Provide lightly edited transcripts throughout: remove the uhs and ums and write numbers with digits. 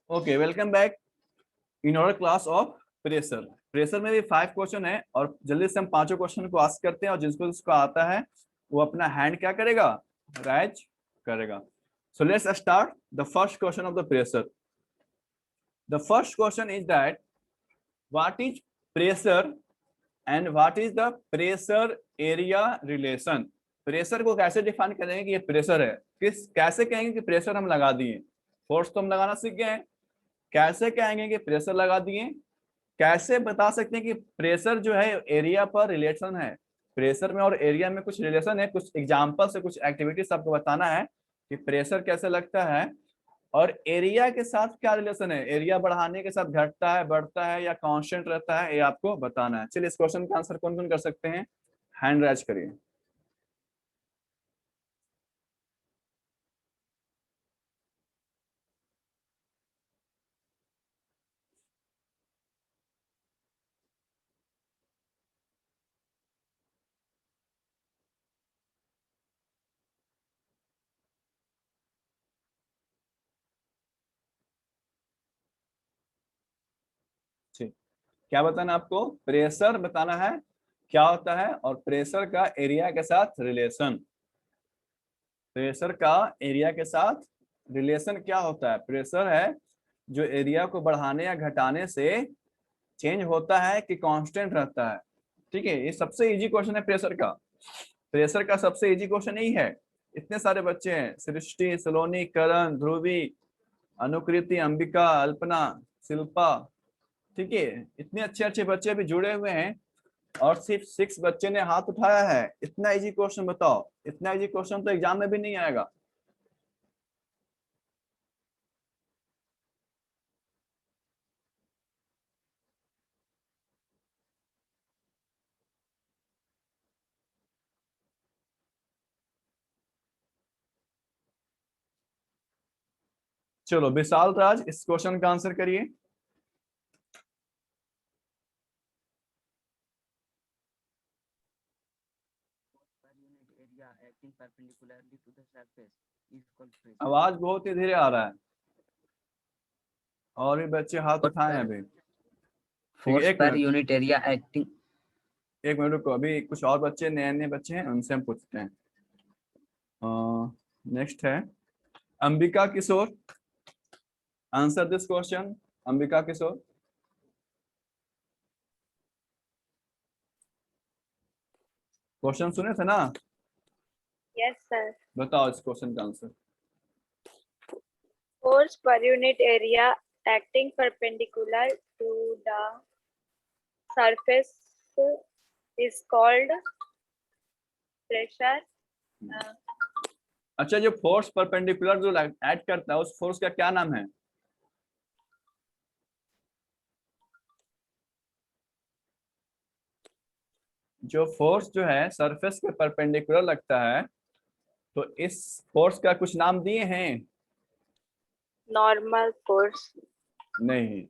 Okay, welcome back in our class of pressure. Pressure में भी 5 question है और जल्दी से हम पांचों क्वेश्चन को आस्क करते हैं और जिसको आता है वो अपना हैंड क्या करेगा, राइज करेगा। So let's start the first question of the pressure. The first question is that what is pressure and what is the pressure area relation. Pressure को कैसे डिफाइन करेंगे कि ये प्रेशर है, कैसे कहेंगे कि प्रेशर हम लगा दिए। फोर्स तो हम लगाना सीख गए हैं, कैसे कहेंगे कि प्रेशर लगा दिए। कैसे बता सकते हैं कि प्रेशर जो है एरिया पर रिलेशन है, प्रेशर में और एरिया में कुछ रिलेशन है। कुछ एग्जांपल से कुछ एक्टिविटीज आपको बताना है कि प्रेशर कैसे लगता है और एरिया के साथ क्या रिलेशन है। एरिया बढ़ाने के साथ घटता है, बढ़ता है या कांस्टेंट रहता है, ये आपको बताना है। चलिए इस क्वेश्चन का आंसर कौन कौन कर सकते हैं, हैंड राइज करिए। ठीक, क्या बताना आपको, प्रेशर बताना है क्या होता है और प्रेशर का एरिया के साथ रिलेशन। प्रेशर का एरिया के साथ रिलेशन क्या होता है। प्रेशर है जो एरिया को बढ़ाने या घटाने से चेंज होता है कि कांस्टेंट रहता है। ठीक है, ये सबसे इजी क्वेश्चन है प्रेशर का। प्रेशर का सबसे इजी क्वेश्चन यही है। इतने सारे बच्चे हैं, सृष्टि, सलोनी, करण, ध्रुवी, अनुकृति, अंबिका, अल्पना, शिल्पा। ठीक है, इतने अच्छे अच्छे बच्चे भी जुड़े हुए हैं और सिर्फ 6 बच्चे ने हाथ उठाया है। इतना इजी क्वेश्चन बताओ, इतना इजी क्वेश्चन तो एग्जाम में भी नहीं आएगा। चलो विशाल राज, इस क्वेश्चन का आंसर करिए। आवाज बहुत ही धीरे आ रहा है और भी बच्चे हाथ उठाए हैं अभी। ठीक है, फोर्स एक पर मिनट, यूनिट एरिया एक्टिंग। एक मिनट रुको, अभी कुछ और बच्चे नए नए बच्चे हैं उनसे हम पूछते हैं। नेक्स्ट है Ambika Kishore, answer this question. Ambika Kishore, question सुने थे ना, Yes, sir. बताओ इस क्वेश्चन का answer. Force per unit area acting perpendicular to the surface is called pressure. अच्छा, जो फोर्स परपेंडिकुलर जो ऐड करता है उस फोर्स का क्या नाम है। जो फोर्स जो है सरफेस के परपेंडिकुलर लगता है, तो इस फोर्स का कुछ नाम दिए हैं। Normal force. नहीं,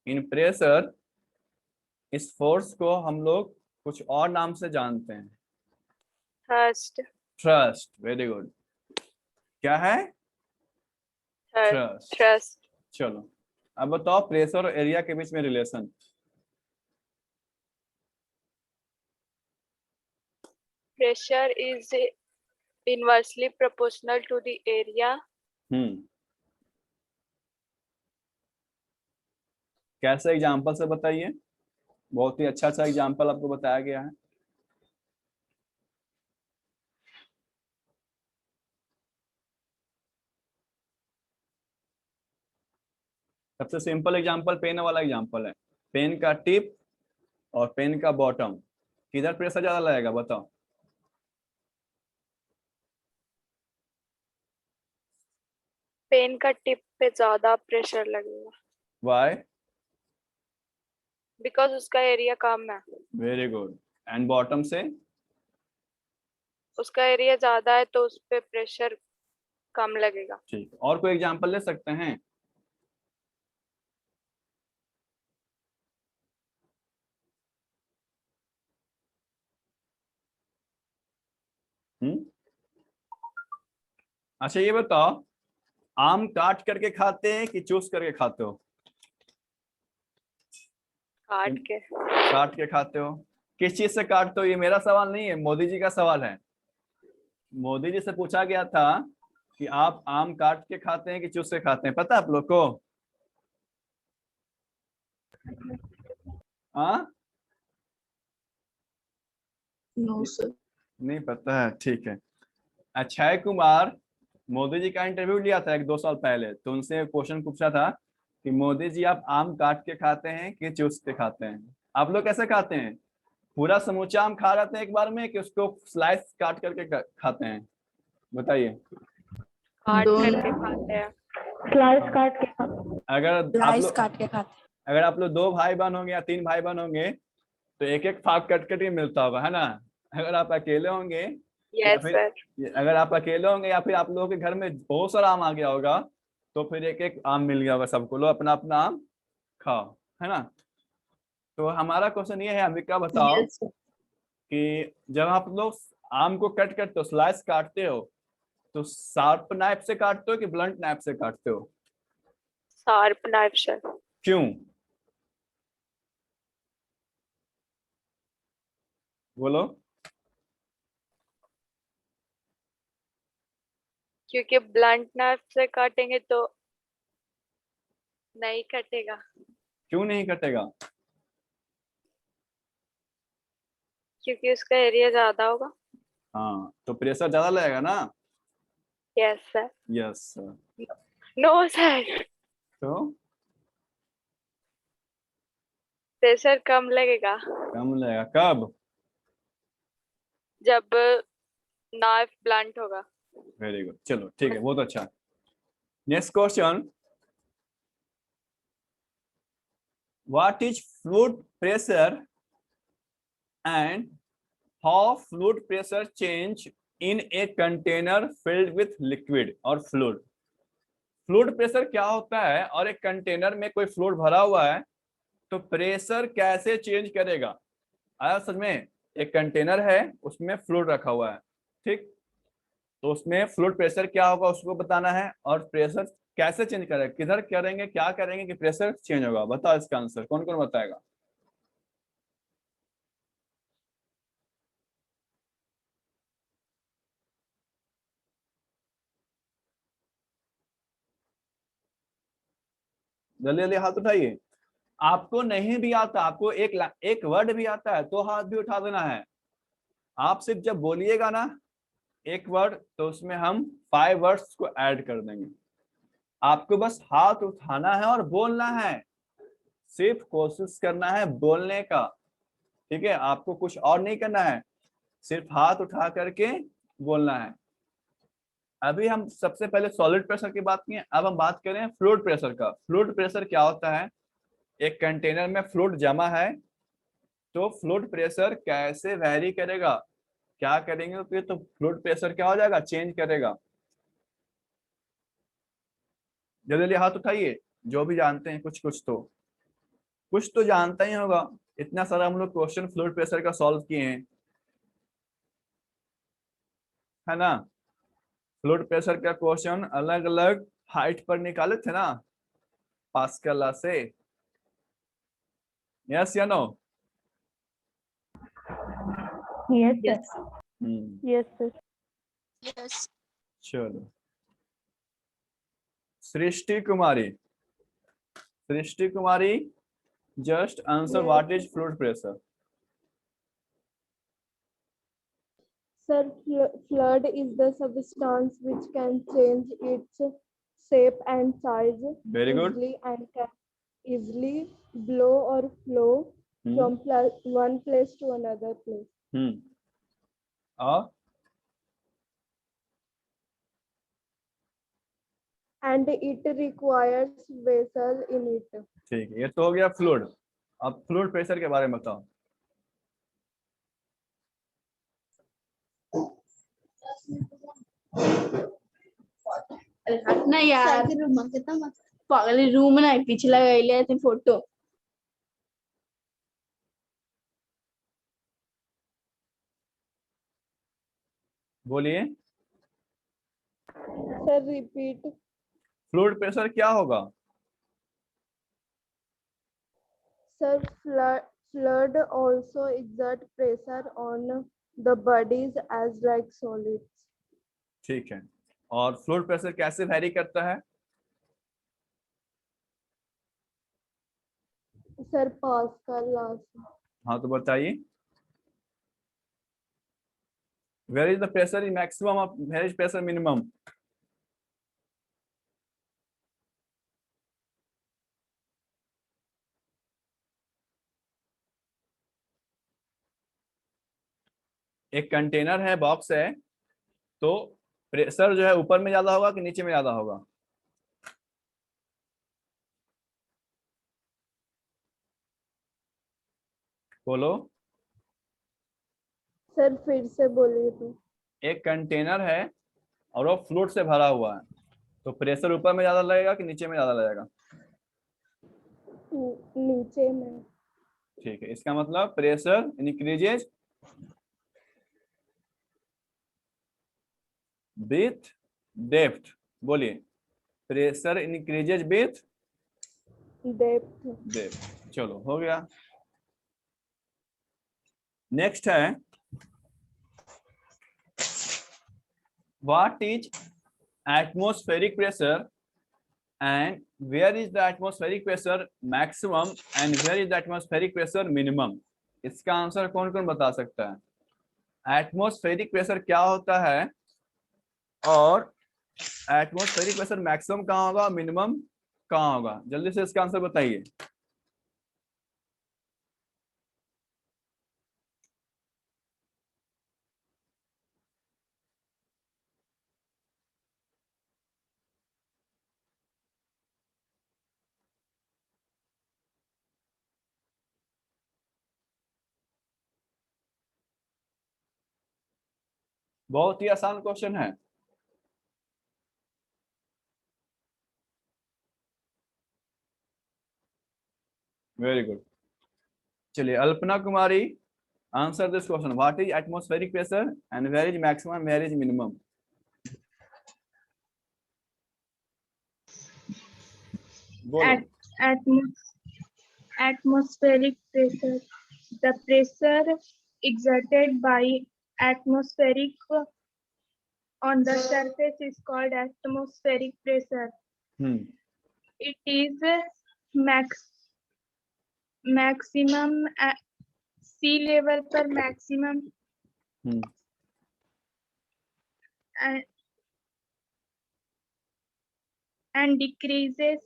इन प्रेशर इस फोर्स को हम लोग कुछ और नाम से जानते हैं। Thrust. Trust, very good. क्या है, ट्रस्ट। Thrust. चलो अब बताओ प्रेशर और एरिया के बीच में relation. Pressure is inversely proportional to the area. कैसे एग्जांपल से बताइए, बहुत ही अच्छा अच्छा एग्जांपल आपको बताया गया है। सबसे सिंपल एग्जांपल पेन वाला एग्जांपल है। पेन का टिप और पेन का बॉटम, किधर प्रेशर ज्यादा लगेगा बताओ। पेन का टिप पे ज्यादा प्रेशर लगेगा वाई, बिकॉज उसका एरिया कम है। Very good. एंड बॉटम से, उसका एरिया ज्यादा है तो उस पे प्रेशर कम लगेगा। ठीक। और कोई एग्जांपल ले सकते हैं। अच्छा ये बताओ, आम काट करके खाते हैं कि चूस करके खाते हो? काट के। काट के खाते हो। किस चीज से काटते हो? ये मेरा सवाल नहीं है, मोदी जी का सवाल है। मोदी जी से पूछा गया था कि आप आम काट के खाते हैं कि चूस के खाते हैं, पता है आप लोग को? हाँ, नो सर। नहीं पता है, ठीक है। अक्षय कुमार मोदी जी का इंटरव्यू लिया था 1-2 साल पहले, तो उनसे क्वेश्चन पूछा था कि मोदी जी आप आम काट के खाते हैं कि चूस के खाते हैं? आप लोग कैसे खाते हैं? पूरा समूचा आम खा जाते हैं एक बार में कि उसको स्लाइस काट करके खाते हैं? बताइए। काट दोनों। करके खाते हैं। स्लाइस काट के खाते अगर आप स्लाइस लोग काट के खाते अगर आप लोग 2 भाई बहन होंगे या 3 भाई बहन होंगे तो एक एक फाक कट कट के मिलता होगा, है ना? अगर आप अकेले होंगे या यस फिर सर। अगर आप अकेले होंगे या फिर आप लोगों के घर में बहुत सारा आम आ गया होगा तो फिर एक एक आम मिल गया होगा सबको, लो अपना अपना आम खाओ, है ना? तो हमारा क्वेश्चन ये है, अंबिका बताओ यस सर। कि जब आप लोग आम को कट करते हो, स्लाइस काटते हो, तो शार्प नाइफ से काटते हो कि ब्लंट नाइफ से काटते हो? Sharp knife sir. क्यों? बोलो। क्योंकि ब्लंट नाइफ से काटेंगे तो नहीं कटेगा। क्यों नहीं कटेगा? क्योंकि उसका एरिया ज्यादा होगा। हाँ, तो प्रेशर ज्यादा लगेगा ना? Yes sir. Yes. No sir. तो प्रेशर कम लगेगा कम लगेगा कब? जब नाइफ ब्लंट होगा। वेरी गुड, चलो ठीक है, बहुत अच्छा। Next question, what is fluid pressure and how fluid pressure change in a container filled with liquid और फ्लूइड? फ्लूइड प्रेशर क्या होता है और एक कंटेनर में कोई फ्लूइड भरा हुआ है तो प्रेशर कैसे चेंज करेगा? आया समझ में? एक कंटेनर है, उसमें फ्लूइड रखा हुआ है, ठीक? तो उसमें फ्लूइड प्रेशर क्या होगा उसको बताना है, और प्रेशर कैसे चेंज करेगा, किधर करेंगे, क्या करेंगे कि प्रेशर चेंज होगा? बताओ इसका आंसर, कौन कौन बताएगा? जल्दी जल्दी हाथ उठाइए। आपको नहीं भी आता, आपको एक वर्ड भी आता है तो हाथ भी उठा देना है। आप सिर्फ जब बोलिएगा ना एक वर्ड, तो उसमें हम 5 वर्ड्स को ऐड कर देंगे। आपको बस हाथ उठाना है और बोलना है, सिर्फ कोशिश करना है बोलने का, ठीक है? आपको कुछ और नहीं करना है, सिर्फ हाथ उठा करके बोलना है। अभी हम सबसे पहले सॉलिड प्रेशर की बात किए, अब हम बात करें फ्लूइड प्रेशर का। फ्लूइड प्रेशर क्या होता है? एक कंटेनर में फ्लूइड जमा है तो फ्लूइड प्रेशर कैसे वैरी करेगा, क्या करेंगे तो तो फ्लूइड प्रेशर क्या हो जाएगा, चेंज करेगा। जल्दी जल्दी हाथ उठाइए, जो भी जानते हैं, कुछ तो जानता ही होगा, इतना सारा हम लोग क्वेश्चन फ्लूइड प्रेशर का सॉल्व किए हैं, है ना? फ्लूइड प्रेशर का क्वेश्चन अलग अलग हाइट पर निकाले थे ना, पास्कल लॉ से। यस या no? Yes yes sir. Yes sir. Yes. चलो, Srishti Kumari, Srishti Kumari, just answer Yes. What is fluid pressure? Sir, flood is the substance which can change its shape and size very good. easily and can easily blow or flow from one place to another place. और And it requires vessel in it. ठीक है, ये तो हो गया fluid. अब fluid pressure के बारे में बताओ। अरे हट ना यार, पागल रूम ना पिछला गईले थे फोटो। बोलिए। Sir, repeat. फ्लूइड प्रेशर क्या होगा? Sir, flood also exert pressure on the bodies as like solids. ठीक है, और फ्लूइड प्रेशर कैसे वैरी करता है? Sir, Pascal laws. हाँ तो बताइए, where is the pressure in maximum of where is pressure minimum? एक कंटेनर है, बॉक्स है, तो प्रेशर जो है ऊपर में ज्यादा होगा कि नीचे में ज्यादा होगा? बोलो। सर फिर से बोलिए तो। एक कंटेनर है और वो फ्लूइड से भरा हुआ है, तो प्रेशर ऊपर में ज्यादा लगेगा कि नीचे में ज्यादा लगेगा? नीचे में। ठीक है, इसका मतलब प्रेशर इंक्रीजेज विथ डेप्थ। बोलिए, pressure increases with depth. Depth. चलो हो गया। नेक्स्ट है, what is atmospheric pressure and where is the atmospheric pressure maximum and where is the atmospheric pressure minimum? इसका आंसर कौन कौन बता सकता है? एटमॉस्फेरिक प्रेशर क्या होता है और एटमॉस्फेरिक प्रेशर मैक्सिमम कहाँ होगा, मिनिमम कहाँ होगा? जल्दी से इसका आंसर बताइए। बहुत ही आसान क्वेश्चन है। Very good. चलिए Alpana Kumari, answer this question, what is atmospheric pressure and where is maximum where is minimum? बोलो। Atmospheric pressure. The pressure exerted by atmospheric on the surface is called atmospheric pressure. It is maximum at sea level per maximum and decreases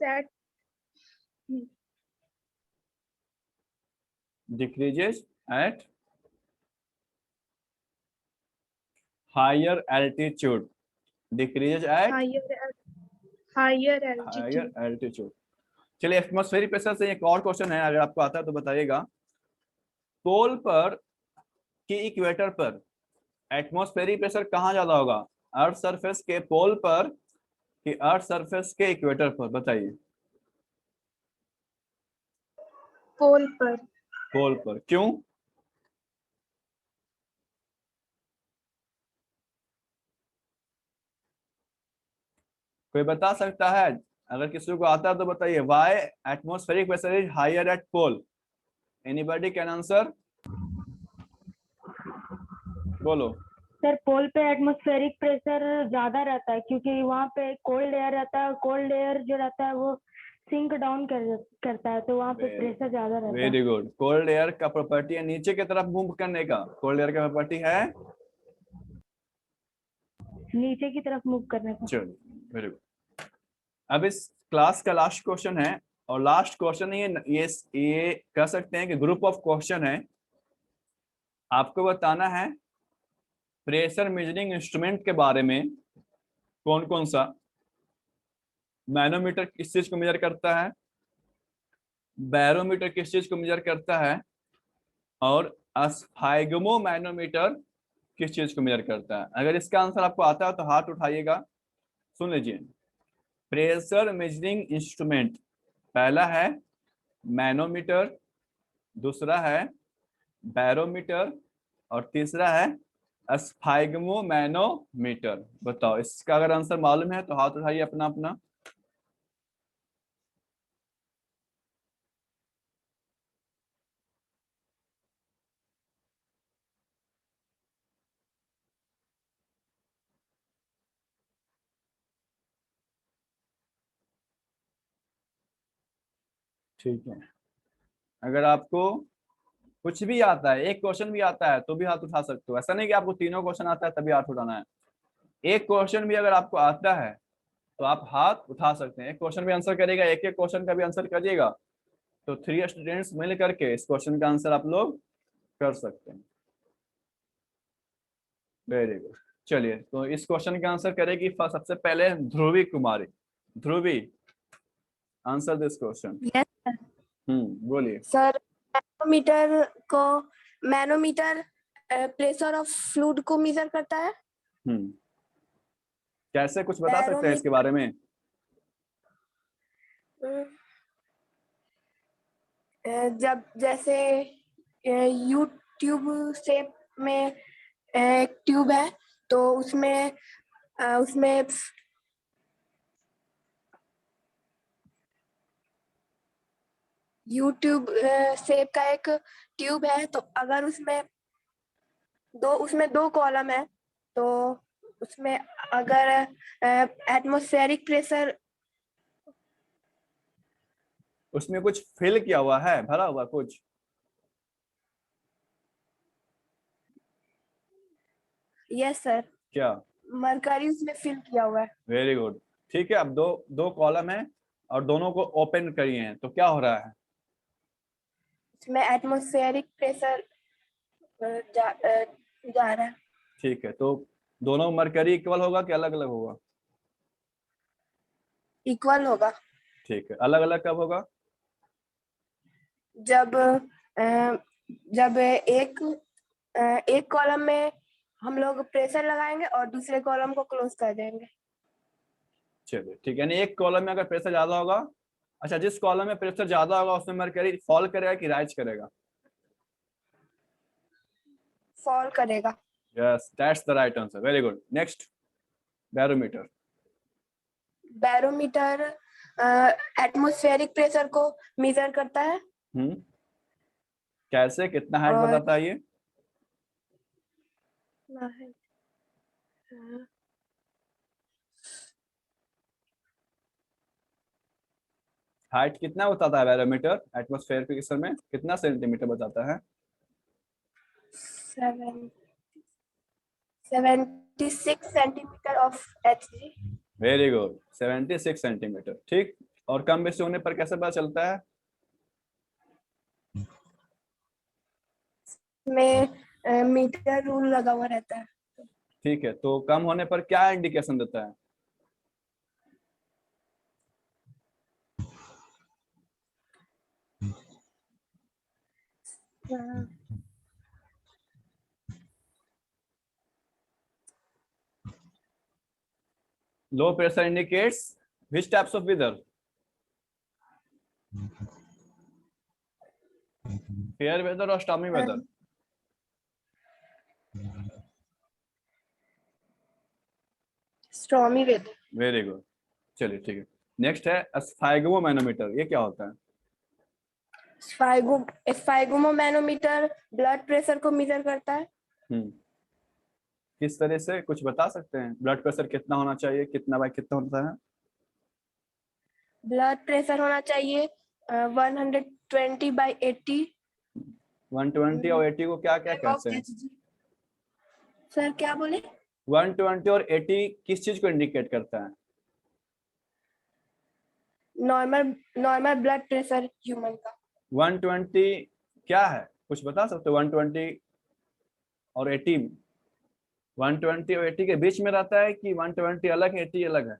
at higher altitude. Decreases at higher higher altitude. चलिए atmospheric pressure से एक और question है, अगर आपको आता है तो बताइएगा। पोल पर कि इक्वेटर पर एटमॉस्फेरिक प्रेशर कहाँ ज्यादा होगा, अर्थ सरफेस के पोल पर कि अर्थ सरफेस के इक्वेटर पर? बताइए। पोल पर। पोल पर, क्यों? कोई बता सकता है? अगर किसी को आता है तो बताइए। Why atmospheric pressure is higher at pole? Anybody can answer? बोलो। सर पोल पे एटमॉस्फेरिक प्रेशर ज्यादा रहता है क्योंकि वहाँ पे कोल्ड एयर रहता है, कोल्ड एयर जो रहता है वो सिंक डाउन करता है, तो वहाँ पे प्रेशर ज्यादा रहता है। Very good. कोल्ड एयर का प्रॉपर्टी है नीचे की तरफ मूव करने का, कोल्ड एयर का प्रॉपर्टी है नीचे की तरफ मूव करने का। चलो वेरी गुड। अब इस क्लास का लास्ट क्वेश्चन है, और लास्ट क्वेश्चन ये कह सकते हैं कि ग्रुप ऑफ क्वेश्चन है। आपको बताना है प्रेशर मेजरिंग इंस्ट्रूमेंट के बारे में, कौन कौन सा। मैनोमीटर किस चीज को मेजर करता है, बैरोमीटर किस चीज को मेजर करता है, और स्फाइगमो मैनोमीटर किस चीज को मेजर करता है। अगर इसका आंसर आपको आता है तो हाथ उठाइएगा। सुन लीजिए, प्रेशर मेजरिंग इंस्ट्रूमेंट, पहला है मैनोमीटर, दूसरा है बैरोमीटर, और तीसरा है स्फाइगमो मैनोमीटर। बताओ, इसका अगर आंसर मालूम है तो हाथ उठाइए अपना अपना। ठीक है, अगर आपको कुछ भी आता है, एक क्वेश्चन भी आता है तो भी हाथ उठा सकते हो। ऐसा नहीं कि आपको तीनों क्वेश्चन आता है तभी हाथ उठाना है। एक क्वेश्चन भी अगर आपको आता है तो आप हाथ उठा सकते हैं। एक क्वेश्चन भी आंसर करेगा, एक एक क्वेश्चन का भी आंसर करिएगा तो 3 स्टूडेंट्स मिल करके इस क्वेश्चन का आंसर आप लोग कर सकते हैं। Very good. चलिए, तो इस क्वेश्चन का आंसर करेगी सबसे पहले Dhruvi Kumari. Dhruvi, answer this question. Yes, sir. बोलिए। Sir manometer pressure of fluid को मेजर करता है। कैसे, कुछ बता सकते हैं इसके बारे में? जब जैसे यू ट्यूब शेप में एक ट्यूब है तो उसमें यूट्यूब शेप का एक ट्यूब है, तो अगर उसमें दो कॉलम है तो उसमें अगर एटमॉस्फेरिक प्रेशर, उसमें कुछ फिल किया हुआ है, भरा हुआ कुछ? यस सर, क्या? मरकरी उसमें फिल किया हुआ है। Very good. ठीक है, अब दो कॉलम है और दोनों को ओपन करिए हैं तो क्या हो रहा है? इसमें एटमॉस्फेरिक प्रेशर जा रहा है। ठीक है, तो दोनों मरकरी इक्वल होगा कि अलग अलग होगा? इक्वल होगा। ठीक है, अलग अलग कब होगा? जब एक कॉलम में हम लोग प्रेशर लगाएंगे और दूसरे कॉलम को क्लोज कर देंगे। चलिए ठीक है, यानी एक कॉलम में अगर प्रेशर ज्यादा होगा, अच्छा, जिस कॉलम में प्रेशर ज्यादा होगा उसमें मरकरी फॉल करेगा कि राइज करेगा? फॉल करेगा। Yes, that's the right answer. Very good. Next, barometer. Barometer atmospheric pressure को मेजर करता है। कैसे, कितना हाइट और- बताता है ये? हाइट कितना बताता है बैरोमीटर? एटमॉस्फेयर के प्रेशर में कितना सेंटीमीटर बताता है? 76 centimetre of Hg। Very good, 76 centimetre. ठीक, और कम बेसी होने पर कैसे पता चलता है? में मीटर रूल लगा हुआ रहता है। ठीक है, तो कम होने पर क्या इंडिकेशन देता है? Low pressure indicates which types of weather? Fair weather और stormy weather? Stormy weather. Very good. चलिए ठीक है, नेक्स्ट है स्फाइगमोमैनोमीटर। ये क्या होता है? स्फाइगमोमैनोमीटर ब्लड प्रेशर को मेजर करता है। किस तरह से, कुछ बता सकते हैं? ब्लड प्रेशर कितना होना चाहिए, कितना बाय कितना होता है? ब्लड प्रेशर होना चाहिए 120/80। 120 और 80 को क्या क्या कहते हैं? सर क्या बोले? 120 और 80 किस चीज को इंडिकेट करता है? नॉर्मल ब्लड प्रेशर ह्यूमन का। 120 क्या है, कुछ बता सकते हो? 120 और 80, 120 और 80 के बीच में रहता है कि 120 अलग है 80 अलग है?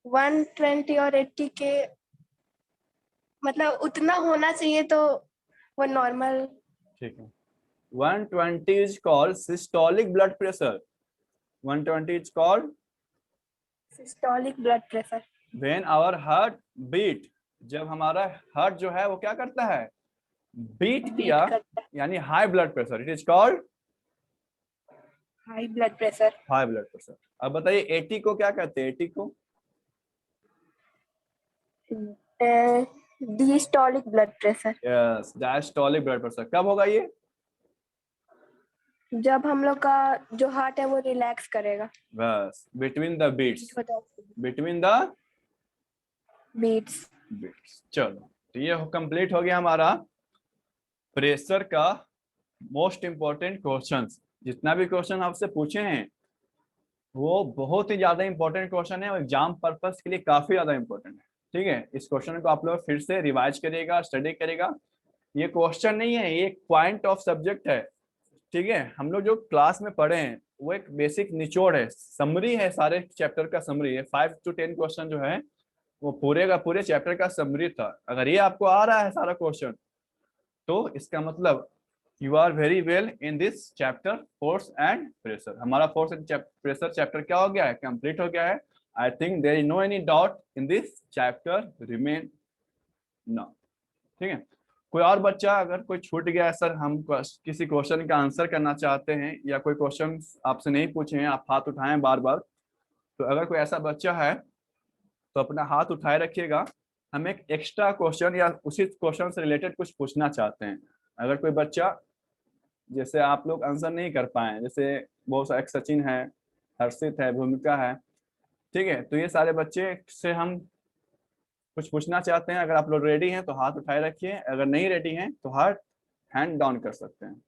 120 और 80 के मतलब उतना होना चाहिए तो वो नॉर्मल। ठीक है, 120 is called systolic blood pressure. 120 is called systolic blood pressure. when our heart beat, जब हमारा हार्ट जो है वो क्या करता है? बीट किया, यानी high blood pressure. It is called high blood pressure. High blood pressure. अब बताइए 80 को क्या कहते हैं? 80 को diastolic blood pressure. Yes, diastolic blood pressure. कब होगा ये? जब हम लोग का जो हार्ट है वो रिलैक्स करेगा। बस between the beats, between the beats. Beats. चलो, तो ये कंप्लीट हो गया हमारा प्रेशर का मोस्ट इंपॉर्टेंट क्वेश्चंस। जितना भी क्वेश्चन आपसे पूछे हैं वो बहुत ही ज्यादा इंपॉर्टेंट क्वेश्चन है और एग्जाम पर्पस के लिए काफी ज्यादा इंपॉर्टेंट है। ठीक है, इस क्वेश्चन को आप लोग फिर से रिवाइज करिएगा, स्टडी करिएगा। ये क्वेश्चन नहीं है, ये एक पॉइंट ऑफ सब्जेक्ट है। ठीक है, हम लोग जो क्लास में पढ़े हैं वो एक बेसिक निचोड़ है, समरी है, सारे चैप्टर का समरी है। 5 to 10 क्वेश्चन जो है वो पूरे का पूरे चैप्टर का समरी था। अगर ये आपको आ रहा है सारा क्वेश्चन तो इसका मतलब you are very well in this chapter force and pressure. हमारा फोर्स एंड प्रेशर चैप्टर क्या हो गया है, कंप्लीट हो गया है। I think there is no any doubt in this chapter remain no. ठीक है, कोई और बच्चा अगर कोई छूट गया है, सर हम किसी क्वेश्चन का आंसर करना चाहते हैं या कोई क्वेश्चन आपसे नहीं पूछे हैं, आप हाथ उठाएं बार बार, तो अगर कोई ऐसा बच्चा है तो अपना हाथ उठाए रखिएगा। हम एक एक्स्ट्रा क्वेश्चन या उसी क्वेश्चन से रिलेटेड कुछ पूछना चाहते हैं। अगर कोई बच्चा, जैसे आप लोग आंसर नहीं कर पाए, जैसे बहुत सारे सचिन है, हर्षित है, भूमिका है, ठीक है, तो ये सारे बच्चे से हम कुछ पूछना चाहते हैं। अगर आप लोग रेडी हैं तो हाथ उठाए रखिए, अगर नहीं रेडी हैं तो हाथ हैंड डाउन कर सकते हैं।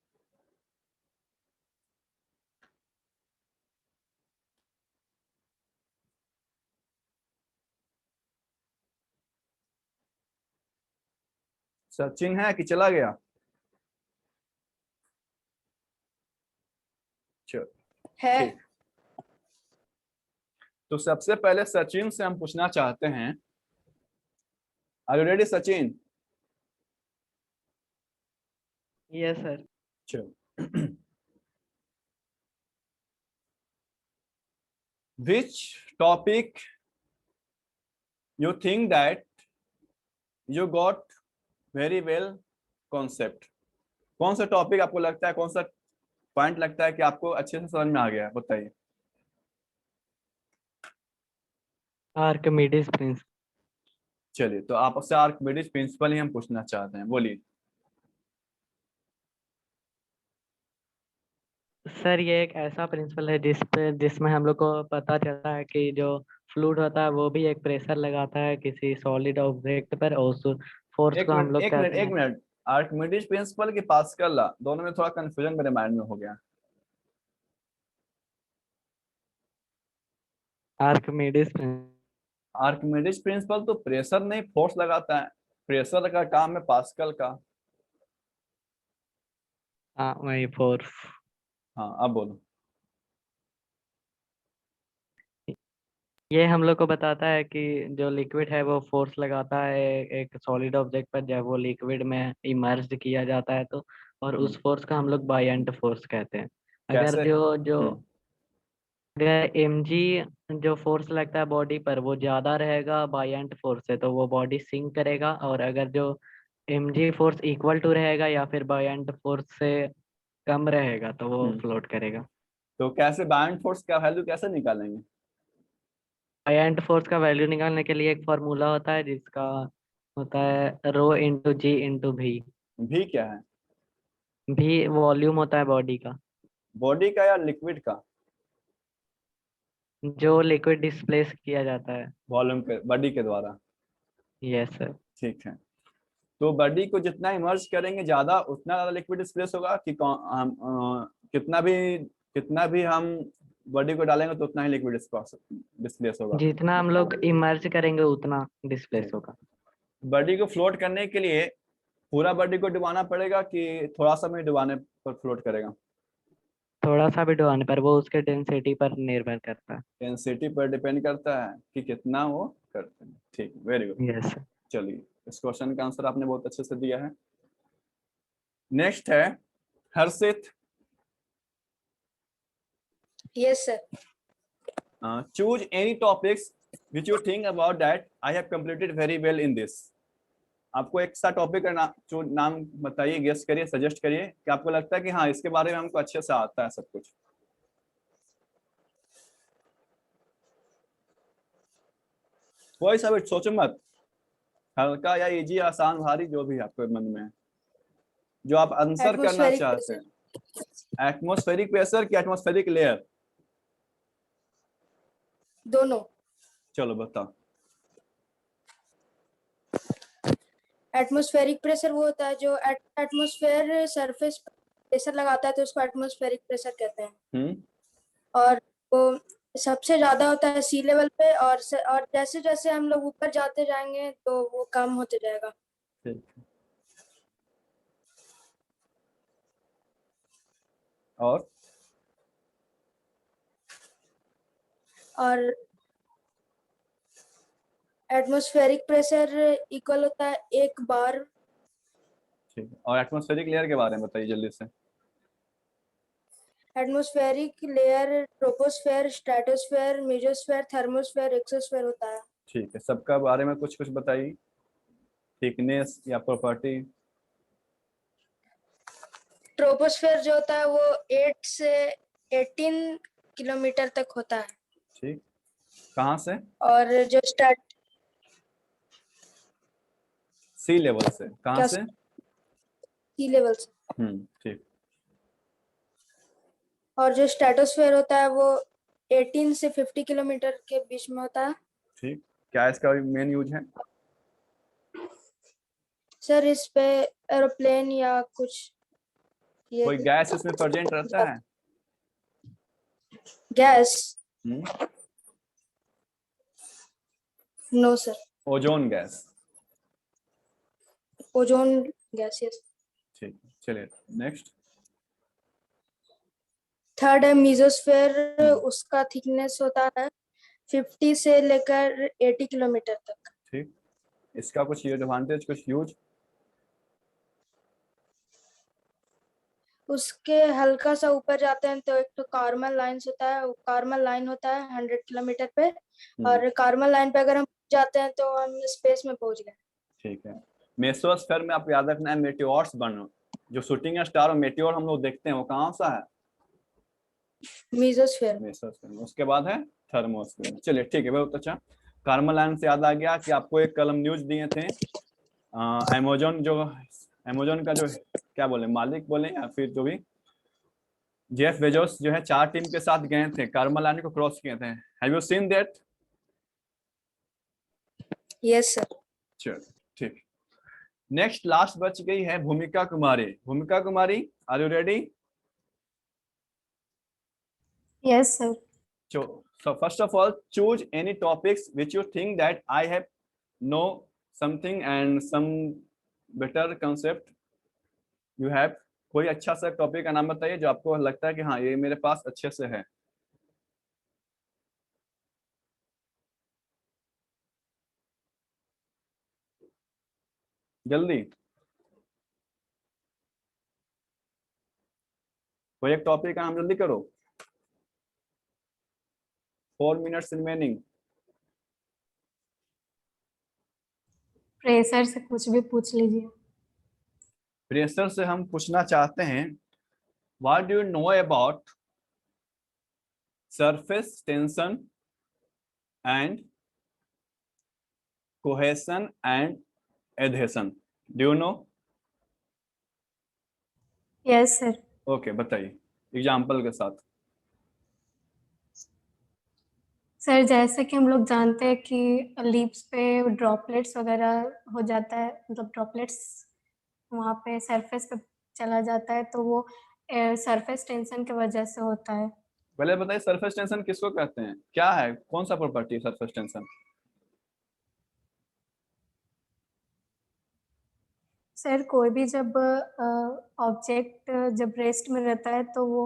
सचिन है कि चला गया? चलो है। ठीक। तो सबसे पहले सचिन से हम पूछना चाहते हैं, are you ready Sachin? Yes sir. चलो which topic you think that you got very well concept? कौन सा टॉपिक आपको लगता है, कौन सा पॉइंट लगता है कि आपको अच्छे से समझ में आ गया, बताइए। Archimedes principal. चलिए, तो आपसे आर्किमिडीज प्रिंसिपल ही हम पूछना चाहते हैं, बोलिए। सर ये एक ऐसा प्रिंसिपल है जिसमें हम लोग को पता चलता है कि जो फ्लूइड होता है वो भी एक प्रेशर लगाता है किसी सॉलिड ऑब्जेक्ट पर, और उस फोर्स को हम लोग कहते एक हैं। मिनट, आर्किमिडीज प्रिंसिपल की पास्कल लॉ, दोनों में थोड़ा कंफ्यूजन मेरे माइंड में हो गया। आर्किमिडीज आर्किमिडीज प्रिंसिपल तो प्रेशर नहीं फोर्स लगाता है, प्रेशर का काम है पास्कल का। हाँ वही फोर्स। हाँ अब बोलो। ये हम लोग को बताता है कि जो लिक्विड है वो फोर्स लगाता है एक सॉलिड ऑब्जेक्ट पर जब वो लिक्विड में इमर्ज किया जाता है तो, और उस फोर्स का हम लोग बायंट फोर्स कहते हैं। अगर कैसे? जो जो अगर mg जो फोर्स लगता है बॉडी पर वो ज्यादा रहेगा बायंट फोर्स से तो वो बॉडी सिंक करेगा, और अगर जो mg फोर्स इक्वल टू रहेगा या फिर बायंट फोर्स से कम रहेगा तो वो फ्लोट करेगा। तो कैसे बायंट फोर्स का वैल्यू कैसे निकालेंगे? बायंट फोर्स का वैल्यू निकालने के लिए एक फॉर्मूला होता है जिसका होता है रो इंटू जी इंटू भी। भी क्या है? भी वॉल्यूम होता है बॉडी का, बॉडी का या लिक्विड का? जो लिक्विड डिस्प्लेस किया जाता है। वॉल्यूम के, बॉडी के द्वारा। Yes sir. ठीक है, तो बॉडी को जितना इमर्ज करेंगे ज्यादा उतना ज्यादा लिक्विड डिस्प्लेस होगा कि हम कितना भी हम बॉडी को डालेंगे तो उतना ही लिक्विड डिस्प्लेस होगा। जितना हम लोग इमर्ज करेंगे उतना डिस्प्लेस होगा। बॉडी को फ्लोट करने के लिए पूरा बॉडी को डुबाना पड़ेगा कि थोड़ा सा में डुबाने पर फ्लोट करेगा? थोड़ा सा भी डुबाने पर, वो उसके डेंसिटी पर निर्भर करता है। डेंसिटी पर डिपेंड करता है कि कितना वो करते हैं। ठीक, वेरी गुड। Yes sir. चलिए, इस क्वेश्चन का आंसर आपने बहुत अच्छे से दिया है। नेक्स्ट है Harshit. Yes sir. Choose any topics which you think about that I have completed very well in this. आपको एक सा टॉपिक का नाम बताइए, गेस करिए, सजेस्ट करिए कि आपको लगता है कि हाँ इसके बारे में हमको अच्छे से आता है सब कुछ। कोई सा भी सोचो मत, हल्का या इजी, आसान, भारी, जो भी आपके मन में है, जो आप आंसर करना चाहते हैं। एटमॉस्फेरिक प्रेशर कि एटमॉस्फेरिक लेयर? दोनों। चलो बताओ। एटमॉस्फेरिक प्रेशर वो होता है जो एटमॉस्फेयर सरफेस प्रेशर लगाता है तो उसको एटमॉस्फेरिक प्रेशर कहते हैं। और वो सबसे ज्यादा होता है सी लेवल पे, और जैसे जैसे हम लोग ऊपर जाते जाएंगे तो वो कम होते जाएगा। ठीक है। और एटमॉस्फेरिक प्रेशर इक्वल होता है 1 बार। ठीक है, और एटमॉस्फेरिक लेयर के बारे में बताइए जल्दी से। Atmospheric layer troposphere, stratosphere, mesosphere, thermosphere, exosphere होता है। ठीक है, सबका बारे में कुछ कुछ बताइए, थिकनेस या प्रॉपर्टी। ट्रोपोस्फेयर जो होता है वो 8 से 18 किलोमीटर तक होता है। ठीक, कहाँ से? और जो सी लेवल से, कहाँ से? सी लेवल से। ठीक। और जो स्ट्रेटोस्फेयर होता है वो 18 से 50 किलोमीटर के बीच में होता है। ठीक, क्या इसका मेन यूज है? सर इस पे एरोप्लेन या कुछ कोई गैस इसमें प्रेजेंट रहता है? Gas? Hmm, no sir. Ozone gas. Ozone gas, yes. ठीक, चलिए नेक्स्ट। थर्ड है मीजोस्फेयर, उसका थिकनेस होता है 50 से लेकर 80 किलोमीटर तक। ठीक, इसका कुछ एडवांटेज, कुछ यूज? उसके हल्का सा ऊपर जाते हैं तो एक तो कार्मल लाइंस होता है, कार्मल लाइन होता है 100 किलोमीटर पे, और कार्मल लाइन पे अगर हम जाते हैं तो हम स्पेस में पहुंच गए। ठीक है, मेसोस्फेयर में आपको याद रखना है मेटेओर्स बनो, जो शूटिंग स्टार और मेटेओर हम लोग देखते हैं वो कहाँ सा है? मीजोस्फेयर। मेसोस्फेयर। उसके बाद है थर्मोस्फेयर। चलिए ठीक है, बहुत अच्छा। कार्मल लाइन से याद आ गया कि आपको एक कलम न्यूज दिए थे, अमेजोन का जो क्या बोले मालिक बोले या फिर जो भी, जेफ बेजोस जो है 4 टीम के साथ गए थे, कार्मल लाइन को क्रॉस किए थे। Have you seen that? Yes sir. चलो ठीक। नेक्स्ट लास्ट बच गई है Bhumika Kumari. Bhumika Kumari, are you ready? Yes sir. So first of all, choose any topics which you think that I have know something and some better concept you have. कोई अच्छा सा topic का नाम बताइए जो आपको लगता है कि हाँ ये मेरे पास अच्छे से है। जल्दी कोई एक टॉपिक का नाम जल्दी करो। 4 minutes remaining. प्रेशर से कुछ भी पूछ लीजिए। प्रेशर से हम पूछना चाहते हैं, what do you know about surface tension and cohesion and adhesion? Do you know? Yes sir. Okay, बताइए एग्जाम्पल के साथ। सर जैसे कि हम लोग जानते हैं कि लीव्स पे ड्रॉपलेट्स वगैरह हो जाता है, मतलब ड्रॉपलेट्स वहाँ पे सरफेस पे चला जाता है, तो वो सरफेस टेंशन की वजह से होता है। पहले बताइए सरफेस टेंशन किसको कहते हैं, क्या है, कौन सा प्रॉपर्टी है सरफेस टेंशन? सर कोई भी जब ऑब्जेक्ट जब रेस्ट में रहता है तो वो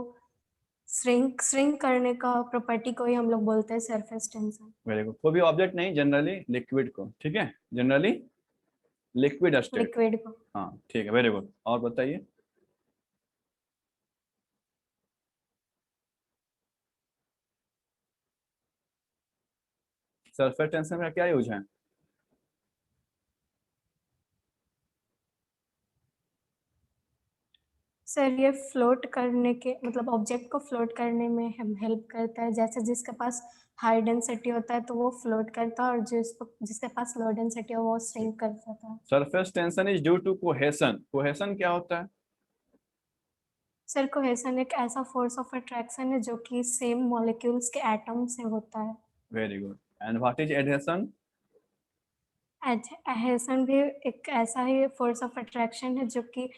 श्रिंक करने का प्रॉपर्टी को ही हम लोग बोलते हैं सरफेस टेंशन। Very good. कोई भी ऑब्जेक्ट नहीं, जनरली लिक्विड को, ठीक है, जनरली लिक्विड स्टेट। लिक्विड को। हाँ ठीक है, वेरी गुड। और बताइए। सरफेस टेंशन का क्या यूज है? सर ये फ्लोट करने के मतलब ऑब्जेक्ट को फ्लोट करने में हम हेल्प करता है। जैसे जिसके पास हाई डेंसिटी होता है तो वो फ्लोट करता है, और जिसके पास लो डेंसिटी हो वो श्रिंक कर जाता है। Surface tension is due to cohesion. Cohesion क्या होता है? सर कोहेसन एक ऐसा फोर्स ऑफ अट्रैक्शन है जो कि सेम मॉलिक्यूल्स के एटम से होता है। Very good. And what is adhesion? Adhesion भी एक ऐसा ही फोर्स ऑफ अट्रैक्शन है जो कि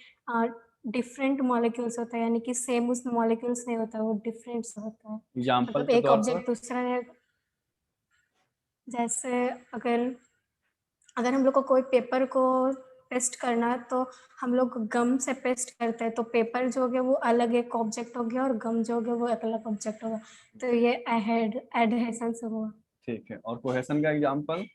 डिफरेंट मॉलिक्यूल्स होता है, यानी कि सेम उस मॉलिक्यूल्स नहीं होता, वो डिफरेंट होता है। एग्जांपल मतलब के एक तौर पर ऑब्जेक्ट दूसरा ने, जैसे अगर हम लोग को कोई पेपर को पेस्ट करना है तो हम लोग गम से पेस्ट करते हैं, तो पेपर जो हो गया वो अलग एक ऑब्जेक्ट हो गया और गम जो हो गया वो अलग ऑब्जेक्ट होगा, तो ये एडहेशन से हुआ। ठीक है, और कोहेशन का एग्जांपल?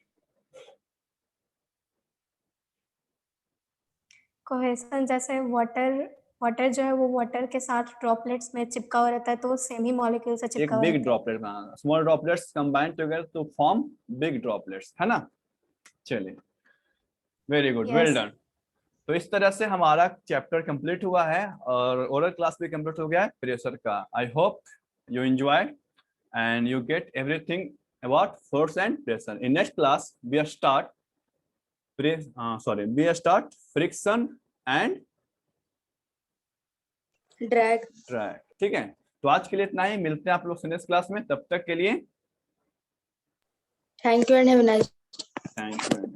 कोहेसन जैसे वाटर जो है वो वाटर के साथ ड्रॉपलेट्स में चिपका हुआ रहता है, तो वो सेम ही मॉलिक्यूल से एक चिपका हुआ बिग रहता है। ड्रॉपलेट बनाना, small droplets combine together to form big droplets, है ना? चलिए, very good, well Yes. Done. तो इस तरह से हमारा चैप्टर कंप्लीट हुआ है और ओरल क्लास भी कंप्लीट हो गया है प्रेशर का। I hope you enjoyed and you get everything about force and pressure. In next class we start friction and drag. drag। ठीक है, तो आज के लिए इतना ही, मिलते हैं आप लोग से नेक्स्ट क्लास में, तब तक के लिए thank you and have a nice. Thank you.